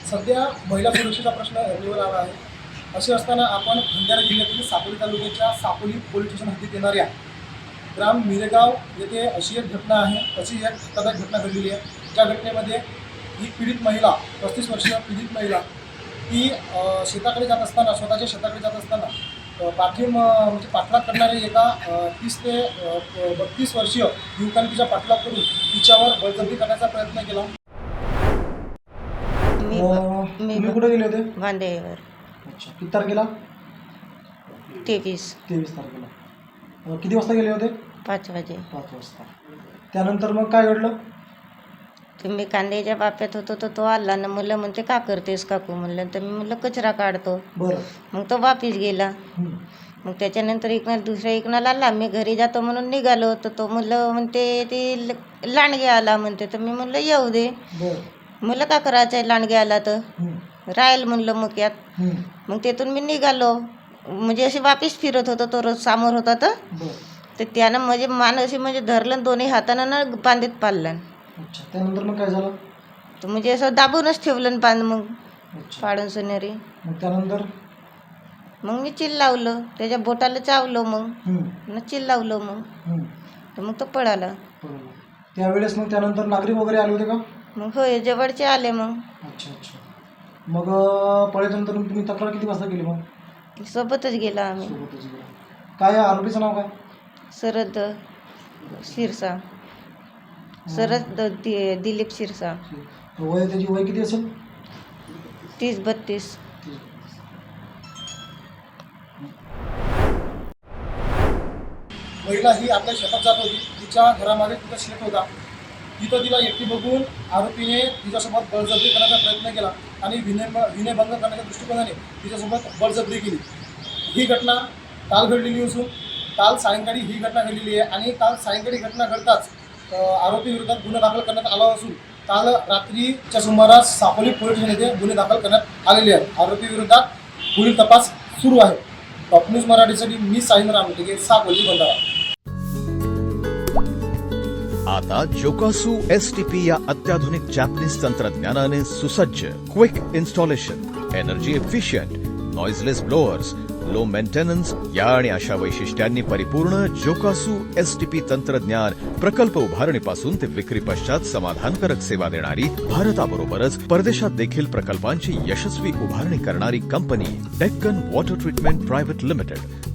सध्या महिला सुरक्षेचा प्रश्न ऐरणीवर आला आहे. असे असताना आपण भंडारा जिल्ह्यातील सापोली तालुक्याच्या सापोली पोलीस स्टेशन हद्दीत येणाऱ्या ग्राम मिरेगाव येथे अशी एक घटना आहे. अशी एक धक्कादायक घटना घडलेली आहे. ज्या घटनेमध्ये ही पीडित महिला 35 वर्षीय पीडित महिला ती शेताकडे जात असताना स्वतःच्या शेताकडे जात असताना म्हणजे पाठलाग करणारे एका 30 ते 32 वर्षीय युवकांनी तिचा पाठलाग करून तिच्यावर बळजबरी करण्याचा प्रयत्न केला. तुम्ही कुठे गेले होते? वांदेवर. अच्छा, किती तारखेला? 23 तारखेला. किती वाजता गेले होते? 5 वाजे. 5 वाजता. त्यानंतर मग काय घडलं? तुम्ही कांद्याच्या बाप्यात होतो तर तो आला ना. मुलं म्हणते का करतेस काकू म्हणलं. तर मी म्हणलं कचरा काढतो. बरं. मग तो वापिस गेला. मग त्याच्यानंतर दुसऱ्या इकणाला आला. मी घरी जातो म्हणून निघालो तर तो मुलं म्हणते ती लांडगे आला म्हणते. तर मी म्हणलं येऊ दे. मुलं का करायचं आहे लांडगे आला तर राहील म्हणलं मुक्यात. मग तिथून मी निघालो. म्हणजे अशी वापिस फिरत होतो तो रोज समोर होता तर त्यानं म्हणजे मान अशी म्हणजे धरलं दोन्ही हातानं ना बांधीत पाडलं. अच्छा, त्यानंतर मग काय झालं? तर म्हणजे असं दाबूनच ठेवलं बांध मग पाडून सोनेरी. मग त्यानंतर मग मी चिल्लावलं त्याच्या बोटाला चावलो. मग चिल्लावलं तर मग तो पळाला. त्यावेळेस मग त्यानंतर नागरिक वगैरे आले होते का? मग होय जवळचे आले. मग अच्छा अच्छा. मग पळल्यानंतर तुम्ही तक्रार किती वाजता केली? मग सोबतच गेला आम्ही. सोबतच गेला. काय आरोपीचं नाव काय? शरद शिरसा. शरद दिलीप शिरसा. त्याची वय किती असेल? 30-32. महिला ही आपल्या शेतात जात होती. तिच्या घरामागे तिचा शेत होता. तिथं तिला एकटी बघून आरोपीने तिच्यासोबत बळजबरी करण्याचा प्रयत्न केला आणि विनयभंग करण्याच्या दृष्टिकोनाने तिच्यासोबत बळजबरी केली. ही घटना काल घडलेली असून काल सायंकाळी ही घटना घडलेली आहे आणि काल सायंकाळी घटना घडताच आरोपी विरोधात गुन्हा दाखल करण्यात आला असून काल रात्रीच्या सुमारास सापोली पोलीस स्टेशन येथे गुन्हे दाखल करण्यात आलेले आहेत. आरोपी विरोधात पुढील तपास सुरू आहे. टॉप न्यूज मराठीसाठी मी साहिल रामटेके, सापोली भंडारा. आता जोकासू STP या अत्याधुनिक जॅपनीज तंत्रज्ञानाने सुसज्ज quick installation, energy efficient, noiseless blowers, low maintenance या आणि अशा वैशिष्ट्यांनी परिपूर्ण जोकासू STP तंत्रज्ञान प्रकल्प उभारणीपासून ते विक्री पश्चात समाधानकारक सेवा देणारी, भारताबरोबरच परदेशात देखील प्रकल्पांची यशस्वी उभारणी करणारी company Deccan water treatment private limited.